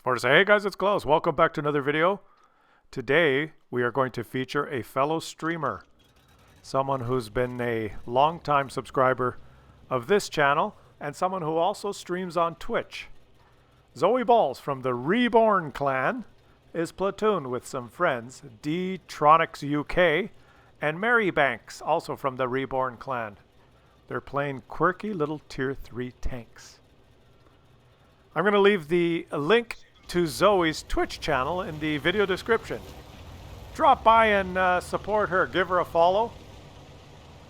Or to say, hey guys, it's Claus. Welcome back to another video. Today, we are going to feature a fellow streamer. Someone who's been a long-time subscriber of this channel, and someone who also streams on Twitch. Zoe Balls from the Reborn clan is platooned with some friends, D-Tronics UK, and Mary Banks, also from the Reborn clan. They're playing quirky little tier 3 tanks. I'm going to leave the link to Zoe's Twitch channel in the video description. Drop by and support her. Give her a follow.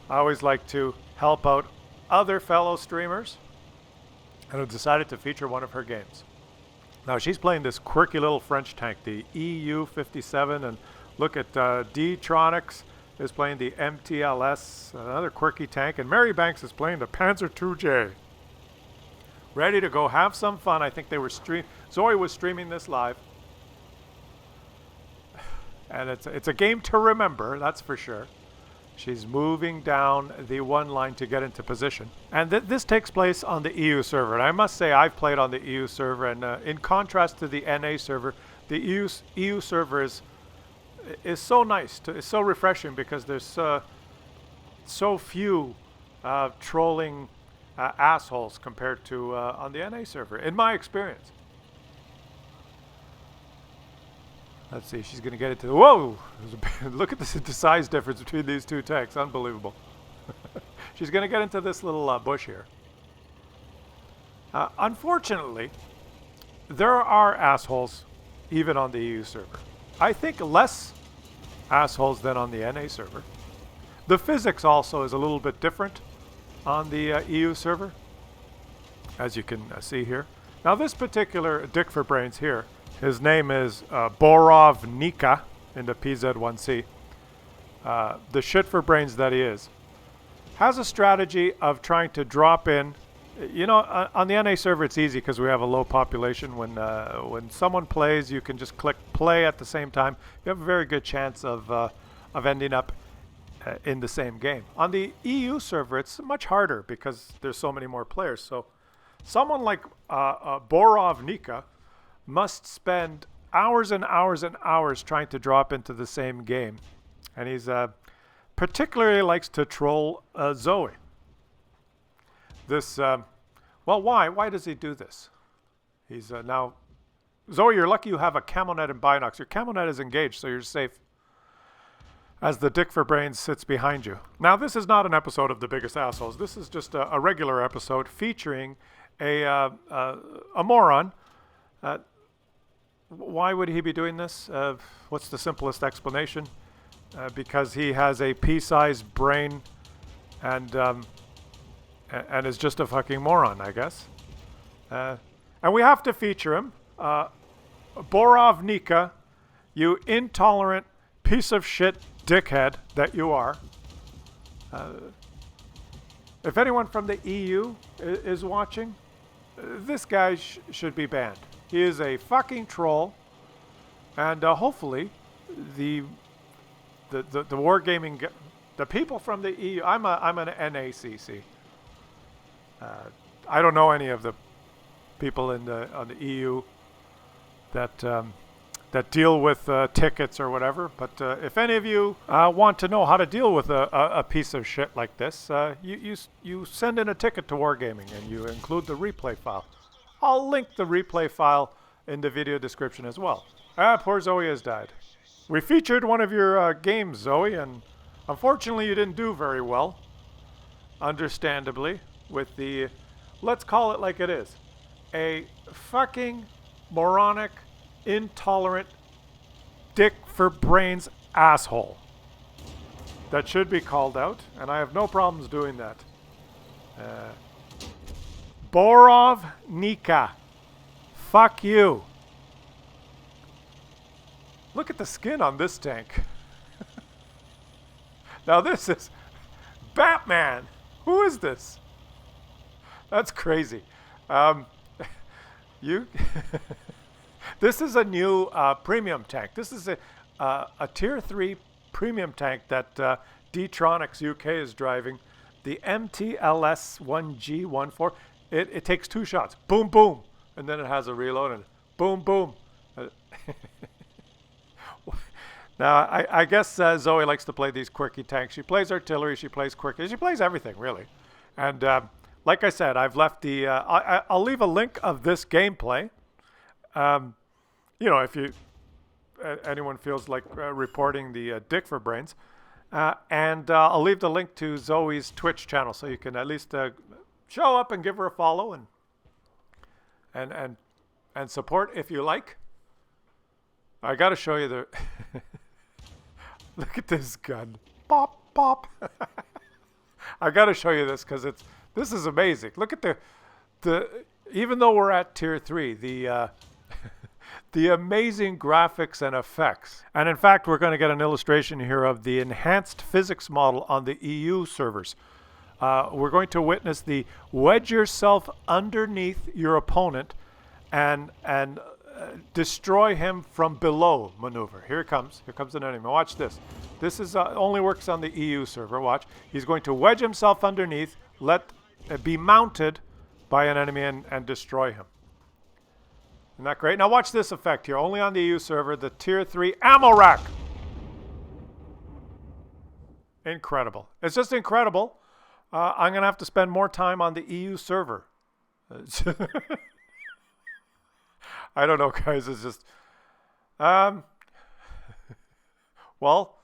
I always like to help out other fellow streamers, and I've decided to feature one of her games. Now she's playing this quirky little French tank, the EU-57, and look at D-Tronics is playing the MTLS, another quirky tank, and Mary Banks is playing the Panzer II-J. Ready to go have some fun. I think they were Zoe was streaming this live. And it's a game to remember, that's for sure. She's moving down the one line to get into position. And this takes place on the EU server. And I must say I've played on the EU server, and in contrast to the NA server, the EU server is so nice. It's so refreshing because there's so few trolling assholes compared to on the NA server, in my experience. Let's see, she's going to get into the... Whoa! Look at the size difference between these two tanks. Unbelievable. She's going to get into this little bush here. Unfortunately, there are assholes even on the EU server. I think less assholes than on the NA server. The physics also is a little bit different on the EU server, as you can see here. Now this particular Dick for Brains here, his name is Borov Nika in the PZ1C. The shit for brains that he is, has a strategy of trying to drop in. You know, on the NA server it's easy because we have a low population. When someone plays, you can just click play at the same time. You have a very good chance of ending up in the same game. On the EU server, it's much harder because there's so many more players. So someone like Borov Nika must spend hours and hours and hours trying to drop into the same game. And he's particularly likes to troll Zoe. This, well, why? Why does he do this? He's now... Zoe, you're lucky you have a camo net and binocs. Your camo net is engaged, so you're safe, as the Dick for Brains sits behind you. Now, this is not an episode of The Biggest Assholes. This is just a regular episode featuring a moron. Why would he be doing this? What's the simplest explanation? Because he has a pea-sized brain and is just a fucking moron, I guess. And we have to feature him. Borov Nika, you intolerant piece of shit dickhead that you are. If anyone from the EU is watching, this guy should be banned. He is a fucking troll, and hopefully the wargaming, the people from the EU. I'm an NACC. I don't know any of the people on the EU that deal with tickets or whatever. But if any of you want to know how to deal with a piece of shit like this, you send in a ticket to Wargaming and you include the replay file. I'll link the replay file in the video description as well. Poor Zoe has died. We featured one of your games, Zoe, and unfortunately you didn't do very well, understandably, with the, let's call it like it is, a fucking moronic, intolerant, Dick for Brains asshole that should be called out, and I have no problems doing that. Borov Nika, fuck you. Look at the skin on this tank. Now this is Batman. Who is this? That's crazy. This is a new premium tank. This is a tier 3 premium tank that D-Tronics UK is driving. The MTLS 1G14. It takes 2 shots. Boom, boom. And then it has a reload and Boom, boom. Uh, Now, I guess Zoe likes to play these quirky tanks. She plays artillery, she plays quirky, she plays everything, really. And like I said, I've left the... I'll leave a link of this gameplay. You know, if anyone feels like reporting the Dick for Brains. And I'll leave the link to Zoe's Twitch channel so you can at least show up and give her a follow and support if you like. I got to show you the... Look at this gun. Pop, pop. I got to show you this because this is amazing. Look at the even though we're at tier 3, the the amazing graphics and effects. And in fact, we're going to get an illustration here of the enhanced physics model on the EU servers. We're going to witness the wedge yourself underneath your opponent and destroy him from below maneuver. Here it comes. Here comes an enemy. Watch this. This is only works on the EU server. Watch. He's going to wedge himself underneath, be mounted by an enemy and destroy him. Isn't that great? Now watch this effect here. Only on the EU server, the tier 3 ammo rack. Incredible. It's just incredible. I'm going to have to spend more time on the EU server. I don't know, guys. It's just, well,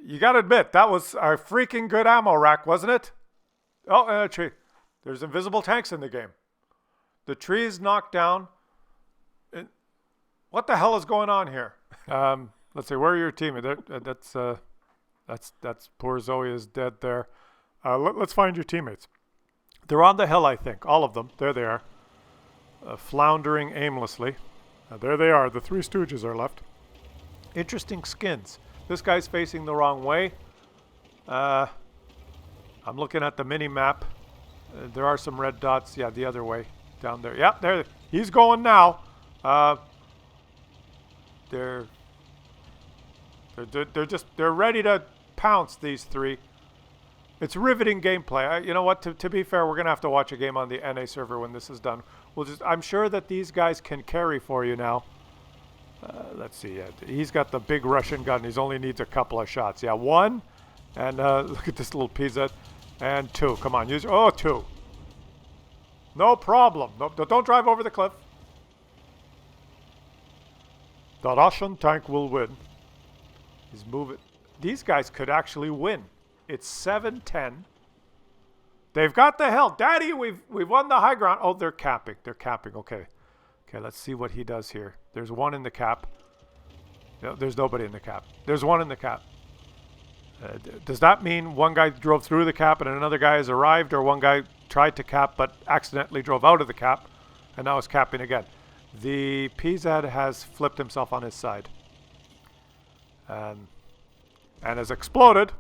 you got to admit, that was a freaking good ammo rack, wasn't it? Oh, and a tree. There's invisible tanks in the game. The tree is knocked down. What the hell is going on here? Let's see, where are your teammates? That's poor Zoe is dead there. Let's find your teammates. They're on the hill, I think. All of them. There they are. Floundering aimlessly. There they are. The Three Stooges are left. Interesting skins. This guy's facing the wrong way. I'm looking at the mini-map. There are some red dots. Yeah, the other way. Down there. Yeah, there. He's going now. They're ready to pounce, these three. It's riveting gameplay. You know what? To be fair, we're gonna have to watch a game on the NA server when this is done. I'm sure that these guys can carry for you now. Let's see. He's got the big Russian gun. He only needs a couple of shots. Yeah, one. And look at this little pizza. And two. Come on, use. Oh, two. No problem. No, don't drive over the cliff. The Russian tank will win. He's moving. These guys could actually win. It's 7-10. They've got the hill. Daddy, we've won the high ground. Oh, they're capping. They're capping. Okay. Okay, let's see what he does here. There's one in the cap. No, there's nobody in the cap. There's one in the cap. Does that mean one guy drove through the cap and another guy has arrived, or one guy tried to cap but accidentally drove out of the cap and now is capping again? The PZ has flipped himself on his side and has exploded.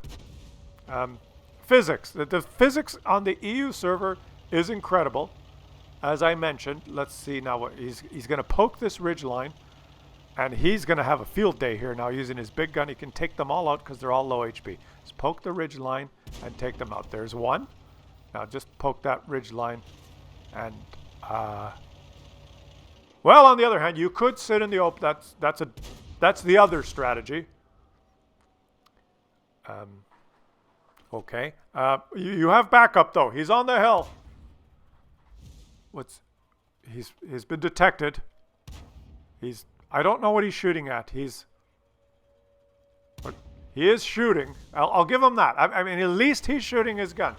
Physics. The physics on the EU server is incredible. As I mentioned, let's see now what he's going to poke this ridge line, and he's going to have a field day here now using his big gun. He can take them all out because they're all low HP. Just poke the ridge line and take them out. There's one. Now just poke that ridge line and well, on the other hand, you could sit in the open. That's the other strategy. Okay. You have backup though. He's on the hill. He's been detected. I don't know what he's shooting at. He is shooting. I'll give him that. I mean, at least he's shooting his gun.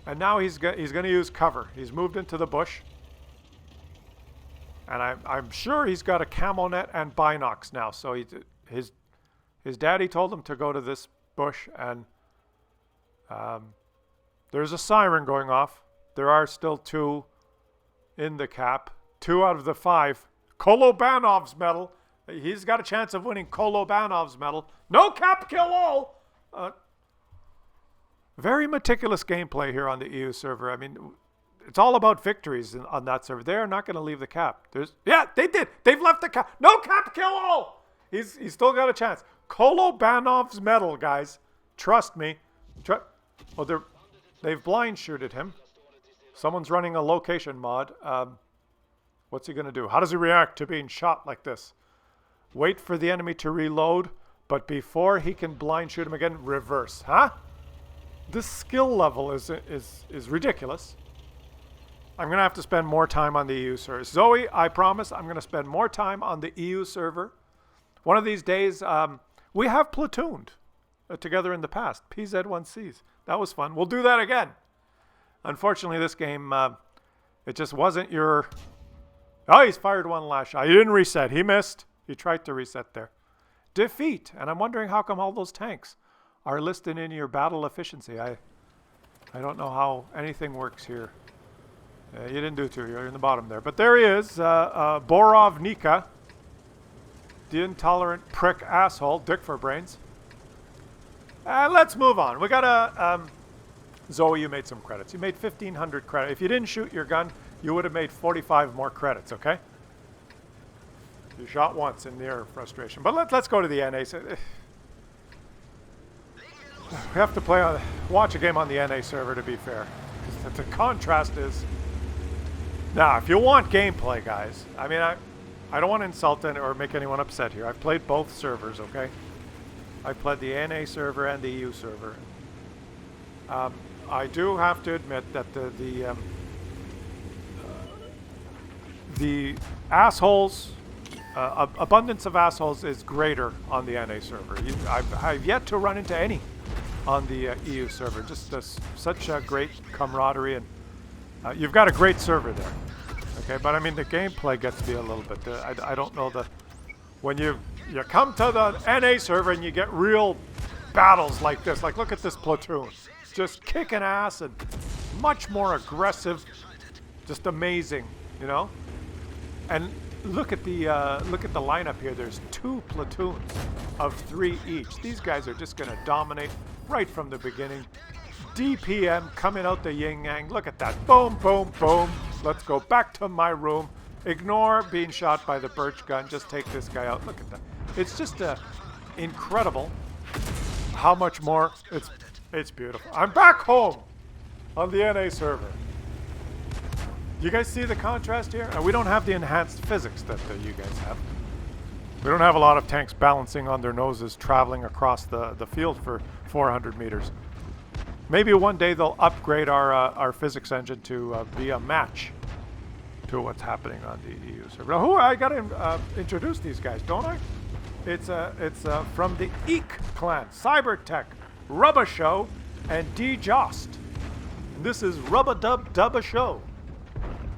And now he's going to use cover. He's moved into the bush. And I'm sure he's got a camo net and binocs now. So his daddy told him to go to this bush, and there's a siren going off. There are still two in the cap. 2 out of the 5. Kolobanov's medal. He's got a chance of winning Kolobanov's medal. No cap, kill all. Very meticulous gameplay here on the EU server. I mean, it's all about victories on that server. They are not going to leave the cap. Yeah, they did. They've left the cap. No cap, kill all. He's still got a chance. Kolobanov's medal, guys. Trust me. Oh, they've blind shooted him. Someone's running a location mod. What's he going to do? How does he react to being shot like this? Wait for the enemy to reload, but before he can blind shoot him again, reverse. Huh? This skill level is ridiculous. I'm going to have to spend more time on the EU server. Zoe, I promise I'm going to spend more time on the EU server. One of these days, we have platooned together in the past. PZ1Cs. That was fun. We'll do that again. Unfortunately, this game, it just wasn't your... Oh, he's fired one last shot. He didn't reset. He missed. He tried to reset there. Defeat. And I'm wondering how come all those tanks are listed in your battle efficiency. I don't know how anything works here. You didn't do too. You're in the bottom there. But there he is. Borov Nika. The intolerant prick asshole. Dick for brains. Let's move on. We got a... Zoe, you made some credits. You made 1,500 credits. If you didn't shoot your gun, you would have made 45 more credits, okay? You shot once in their frustration. But let's go to the NA. We have to watch a game on the NA server, to be fair. Because the contrast is... Now, if you want gameplay, guys, I mean, I don't want to insult or make anyone upset here. I've played both servers, okay? I've played the NA server and the EU server. I do have to admit that the assholes, abundance of assholes is greater on the NA server. I've yet to run into any on the EU server. Just such a great camaraderie, and you've got a great server there. Okay, but I mean the gameplay gets me a little bit. I don't know when you come to the NA server and you get real battles like this. Like look at this platoon, just kicking ass and much more aggressive, just amazing, you know. And look at the lineup here. There's 2 platoons of 3 each. These guys are just gonna dominate right from the beginning. DPM coming out the yin yang. Look at that. Boom, boom, boom. Let's go back to my room. Ignore being shot by the birch gun. Just take this guy out. Look at that. It's just incredible how much more. It's beautiful. I'm back home on the NA server. You guys see the contrast here? We don't have the enhanced physics that you guys have. We don't have a lot of tanks balancing on their noses, traveling across the field for 400 meters. Maybe one day they'll upgrade our physics engine to be a match to what's happening on the EU server. Now, I got to introduce these guys, don't I? It's from the Eek clan, Cybertech, Rubba Show, and D-Jost. This is Rubba Dubba Show.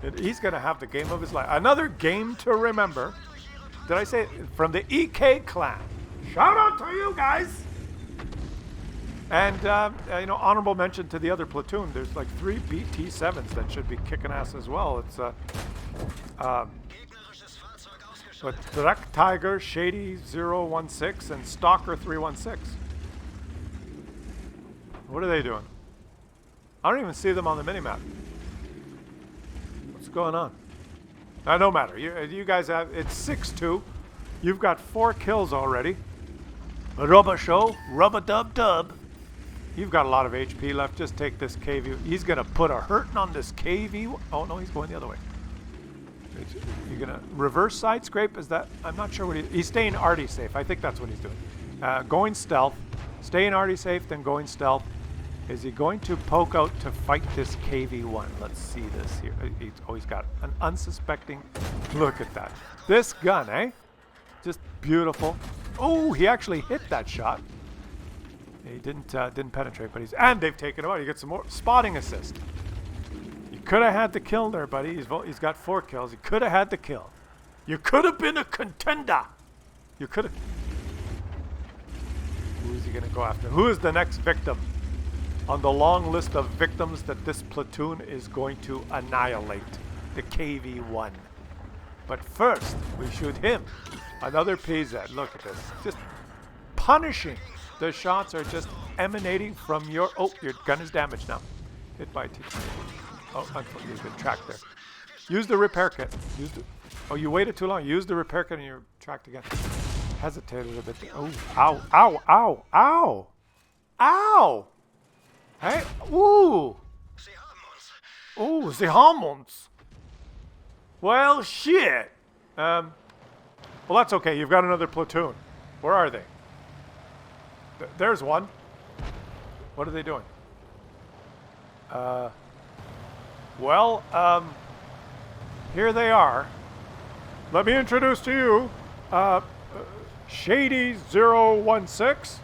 And he's going to have the game of his life. Another game to remember. Did I say it? From the EK clan. Shout out to you guys. And, you know, honorable mention to the other platoon. There's like 3 BT-7s that should be kicking ass as well. It's, Black Tiger, Shady 016, and Stalker 316. What are they doing? I don't even see them on the minimap. What's going on? No matter. You guys have... It's 6-2. You've got 4 kills already. Rubba Show. Rubba Dub Dub. You've got a lot of HP left. Just take this KV. He's going to put a hurting on this KV. Oh, no, he's going the other way. You're going to reverse side scrape? Is that... I'm not sure what he's staying arty safe. I think that's what he's doing. Going stealth. Staying arty safe, then going stealth. Is he going to poke out to fight this KV-1? Let's see this here. He's got an unsuspecting... Look at that. This gun, eh? Just beautiful. Oh, he actually hit that shot. He didn't penetrate, but and they've taken him out. He gets some more spotting assist. You could have had the kill there, buddy. He's got 4 kills. He could have had the kill. You could have been a contender. You could have... Who is he going to go after? Who is the next victim on the long list of victims that this platoon is going to annihilate? The KV-1. But first, we shoot him. Another PZ. Look at this. Just punishing. The shots are just emanating from your... Oh, your gun is damaged now. Hit by T. Oh, unfortunately, you've been tracked there. Use the repair kit. Oh, you waited too long. Use the repair kit and you're tracked again. Hesitated a bit. Oh, ow, ow, ow, ow. Ow! Hey, ooh! Ooh, sie haben uns! Well, shit. Well, that's okay. You've got another platoon. Where are they? There's one. What are they doing? Well, here they are. Let me introduce to you Shady 016,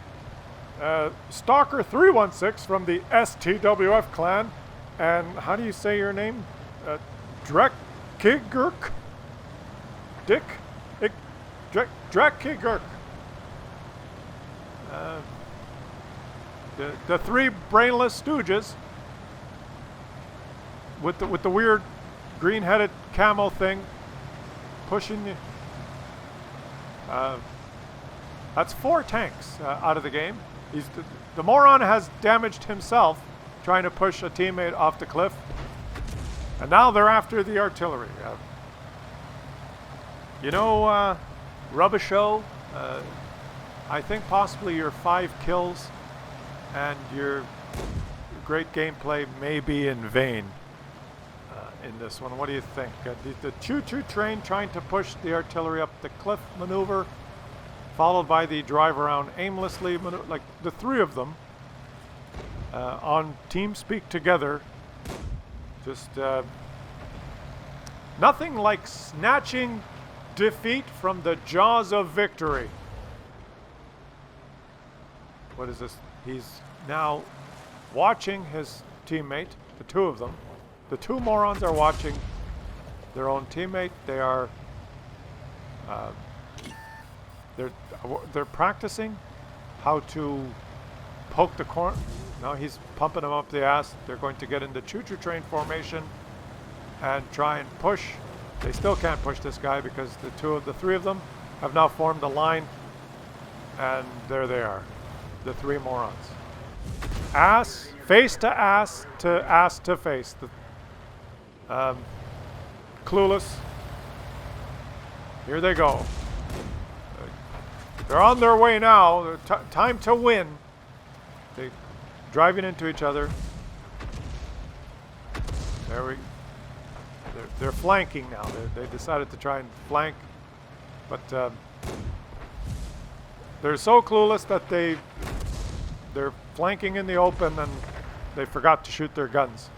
Stalker 316 from the STWF clan, and how do you say your name? Drekigurk? Drekigurk. The three brainless stooges with the weird green-headed camo thing pushing you. That's 4 tanks out of the game. The moron has damaged himself trying to push a teammate off the cliff, and now they're after the artillery. You know, Rubisho, I think possibly your 5 kills and your great gameplay may be in vain in this one. What do you think? The choo-choo train trying to push the artillery up the cliff maneuver, followed by the drive around aimlessly maneuver, like the 3 of them on TeamSpeak together. Just nothing like snatching defeat from the jaws of victory. What is this? He's now watching his teammate, the 2 of them. The 2 morons are watching their own teammate. They are they're practicing how to poke the corner. No, he's pumping them up the ass. They're going to get into choo-choo train formation and try and push. They still can't push this guy because the 3 of them have now formed a line, and there they are, the 3 morons. Face to ass to face. Clueless. Here they go. They're on their way now. Time to win. They're driving into each other. They're flanking now. They decided to try and flank, but they're so clueless that they're flanking in the open and they forgot to shoot their guns.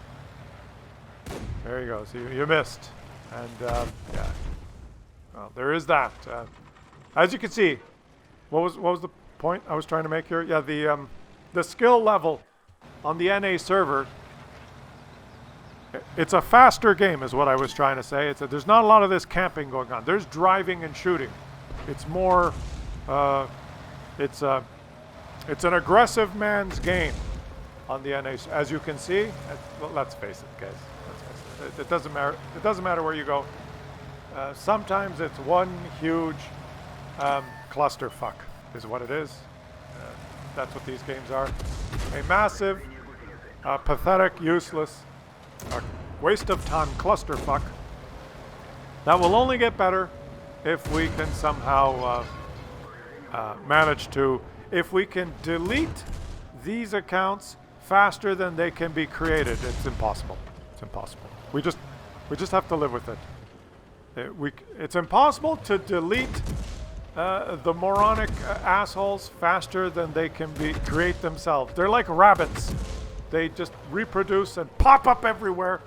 There you go. So you missed, and yeah. Well, there is that. As you can see, what was the point I was trying to make here? Yeah, the skill level on the NA server. It's a faster game, is what I was trying to say. There's not a lot of this camping going on. There's driving and shooting. It's more. It's an aggressive man's game on the NA. As you can see, let's face it, guys. It doesn't matter. It doesn't matter where you go. Sometimes it's one huge clusterfuck, is what it is. That's what these games are. A massive, pathetic, useless, waste of time clusterfuck that will only get better if we can somehow manage to, if we can delete these accounts faster than they can be created. It's impossible. It's impossible. We just have to live with it. It's impossible to delete the moronic assholes faster than they can create themselves. They're like rabbits. They just reproduce and pop up everywhere.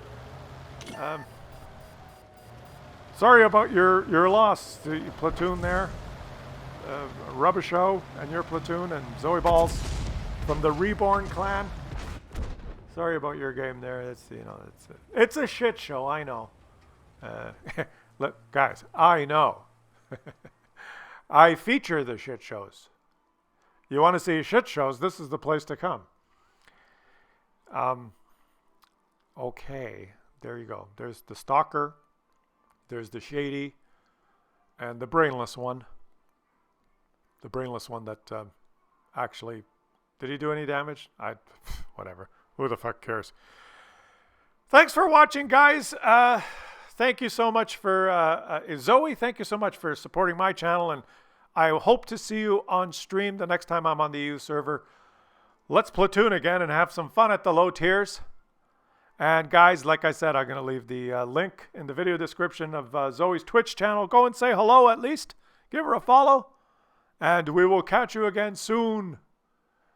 Sorry about your loss, the platoon there. Rubisho and your platoon and Zoe Balls from the Reborn clan. Sorry about your game there. It's a shit show. I know. Look, guys, I know. I feature the shit shows. You want to see shit shows? This is the place to come. Okay, there you go. There's the Stalker. There's the Shady, and the brainless one. The brainless one that actually, did he do any damage? Whatever. Who the fuck cares? Thanks for watching, guys. Thank you so much for, Zoe, thank you so much for supporting my channel, and I hope to see you on stream the next time I'm on the EU server. Let's platoon again and have some fun at the low tiers. And guys, like I said, I'm going to leave the link in the video description of Zoe's Twitch channel. Go and say hello at least. Give her a follow. And we will catch you again soon.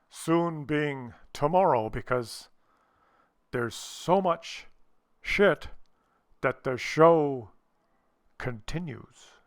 Soon being tomorrow, because there's so much shit that the show continues.